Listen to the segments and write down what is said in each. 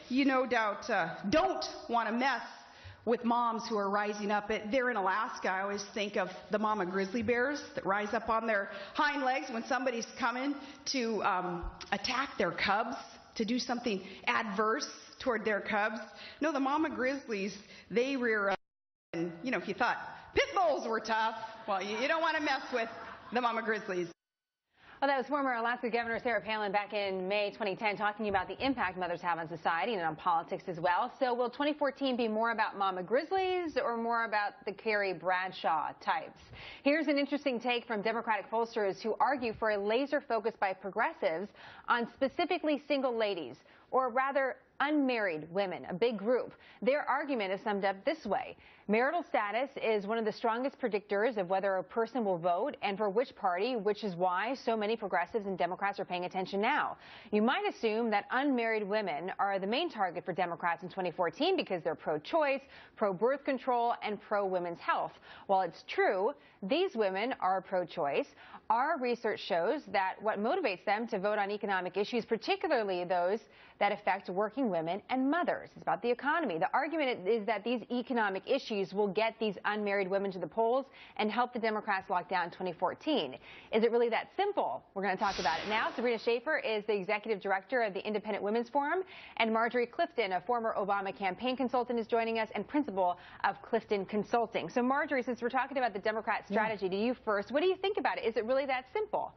you no doubt don't want to mess with moms who are rising up. There in Alaska, I always think of the mama grizzly bears that rise up on their hind legs when somebody's coming to attack their cubs, to do something adverse toward their cubs. No, the mama grizzlies, they rear up. And, you know, if you thought pit bulls were tough, well, you don't want to mess with the mama grizzlies. Well, that was former Alaska Governor Sarah Palin back in May 2010 talking about the impact mothers have on society and on politics as well. So will 2014 be more about mama grizzlies or more about the Carrie Bradshaw types? Here's an interesting take from Democratic pollsters who argue for a laser focus by progressives on specifically single ladies, or rather unmarried women, a big group. Their argument is summed up this way. Marital status is one of the strongest predictors of whether a person will vote and for which party, which is why so many progressives and Democrats are paying attention now. You might assume that unmarried women are the main target for Democrats in 2014 because they're pro-choice, pro-birth control, and pro-women's health. While it's true, these women are pro-choice. Our research shows that what motivates them to vote on economic issues, particularly those that affect working women and mothers. It's about the economy. The argument is that these economic issues will get these unmarried women to the polls and help the Democrats lock down 2014. Is it really that simple? We're going to talk about it now. Sabrina Schaefer is the executive director of the Independent Women's Forum, and Marjorie Clifton, a former Obama campaign consultant, is joining us, and principal of Clifton Consulting. So Marjorie, since we're talking about the Democrat strategy, to you first, what do you think about it? Is it really that simple?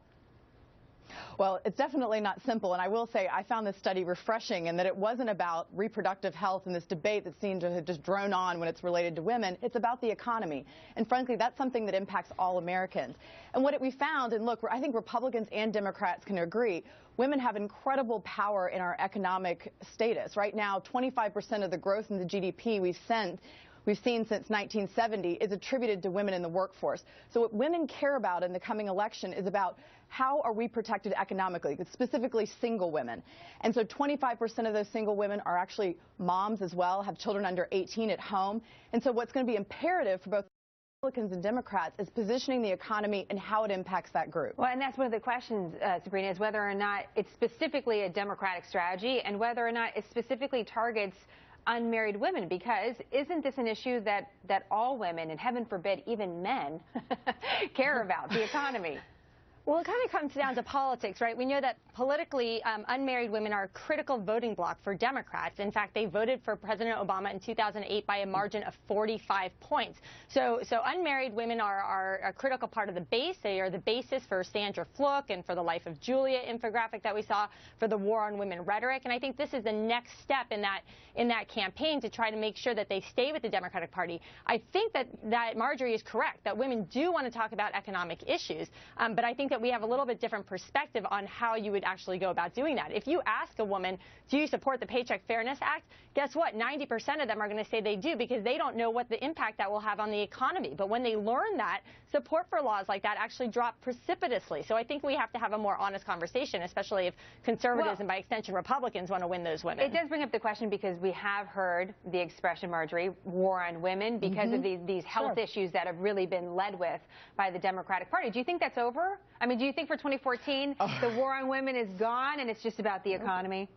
Well, it's definitely not simple, and I will say I found this study refreshing in that it wasn't about reproductive health and this debate that seemed to have just drone on when it's related to women. It's about the economy, and frankly, that's something that impacts all Americans. And what we found, and look, I think Republicans and Democrats can agree, women have incredible power in our economic status. Right now, 25% of the growth in the GDP we've seen since 1970 is attributed to women in the workforce. So what women care about in the coming election is about how are we protected economically, specifically single women. And so 25% of those single women are actually moms as well, have children under 18 at home. And so what's going to be imperative for both Republicans and Democrats is positioning the economy and how it impacts that group. Well, and that's one of the questions, Sabrina, is whether or not it's specifically a Democratic strategy and whether or not it specifically targets unmarried women, because isn't this an issue that all women, and heaven forbid even men, care about, the economy? Well, it kind of comes down to politics, right? We know that politically, unmarried women are a critical voting bloc for Democrats. In fact, they voted for President Obama in 2008 by a margin of 45 points. So unmarried women are a critical part of the base. They are the basis for Sandra Fluke and for the Life of Julia infographic that we saw, for the War on Women rhetoric. And I think this is the next step in that campaign to try to make sure that they stay with the Democratic Party. I think that Marjorie is correct, that women do want to talk about economic issues, but I think that we have a little bit different perspective on how you would actually go about doing that. If you ask a woman, do you support the Paycheck Fairness Act? Guess what? 90% of them are going to say they do, because they don't know what the impact that will have on the economy. But when they learn that, support for laws like that actually drop precipitously. So I think we have to have a more honest conversation, especially if conservatives and by extension Republicans want to win those women. It does bring up the question, because we have heard the expression, Marjorie, war on women, because of these health issues that have really been led with by the Democratic Party. Do you think that's over? I mean, do you think for 2014 the war on women is gone and it's just about the economy?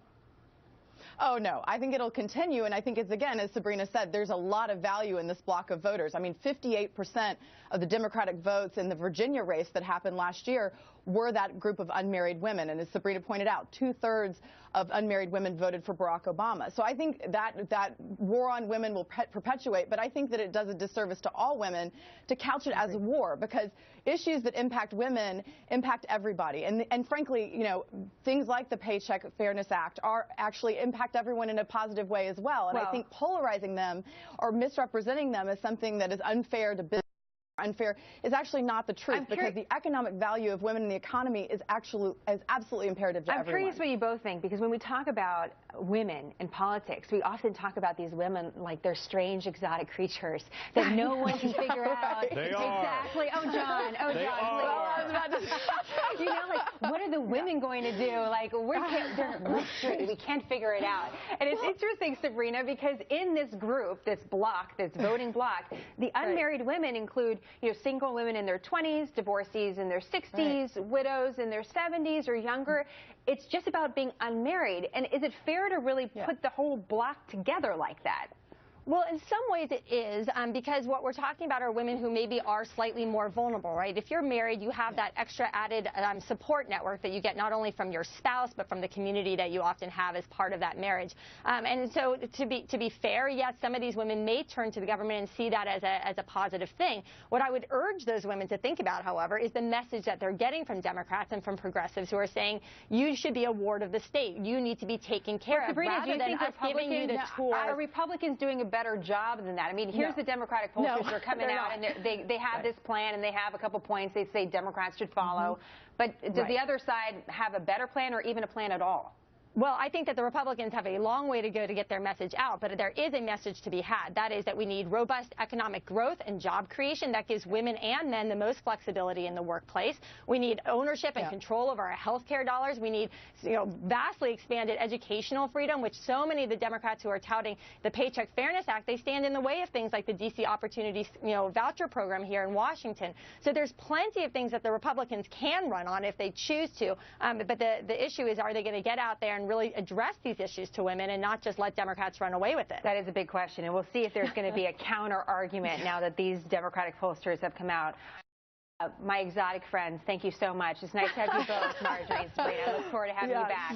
Oh, no. I think it'll continue, and I think it's, again, as Sabrina said, there's a lot of value in this block of voters. I mean, 58% of the Democratic votes in the Virginia race that happened last year were that group of unmarried women. And as Sabrina pointed out, 2/3 of unmarried women voted for Barack Obama. So I think that war on women will perpetuate, but I think that it does a disservice to all women to couch it as a war, because issues that impact women impact everybody. And frankly, you know, things like the Paycheck Fairness Act are actually impact everyone in a positive way as well. And I think polarizing them or misrepresenting them as something that is unfair to business, unfair, is actually not the truth, because the economic value of women in the economy is absolutely imperative to everyone. I'm curious what you both think, because when we talk about women in politics, we often talk about these women like they're strange, exotic creatures that no one can figure out. They exactly. Are. Oh, John. Oh, they John. Are. You know, like, what are the women going to do? Like, they're mystery. We can't figure it out. And it's interesting, Sabrina, because in this group, this block, this voting block, the unmarried women include single women in their 20s, divorcees in their 60s, widows in their 70s or younger. It's just about being unmarried. And is it fair to really put the whole block together like that? Well, in some ways it is, because what we're talking about are women who maybe are slightly more vulnerable, right? If you're married, you have that extra added support network that you get not only from your spouse, but from the community that you often have as part of that marriage. And so to be fair, yes, some of these women may turn to the government and see that as a positive thing. What I would urge those women to think about, however, is the message that they're getting from Democrats and from progressives who are saying, you should be a ward of the state. You need to be taken care of, rather than us giving you the tools. Are Republicans doing a better job than that? I mean, here's the Democratic pollsters that are coming out, and they have this plan, and they have a couple points they say Democrats should follow. But does the other side have a better plan or even a plan at all? Well, I think that the Republicans have a long way to go to get their message out, but there is a message to be had. That is that we need robust economic growth and job creation that gives women and men the most flexibility in the workplace. We need ownership and control of our health care dollars. We need vastly expanded educational freedom, which so many of the Democrats who are touting the Paycheck Fairness Act, they stand in the way of things like the D.C. Opportunity voucher program here in Washington. So there's plenty of things that the Republicans can run on if they choose to, but the issue is, are they going to get out there and really address these issues to women and not just let Democrats run away with it? That is a big question, and we'll see if there's going to be a counter argument now that these Democratic pollsters have come out. My exotic friends, thank you so much. It's nice to have you both, Marjorie and Sabrina. I look forward to having you back.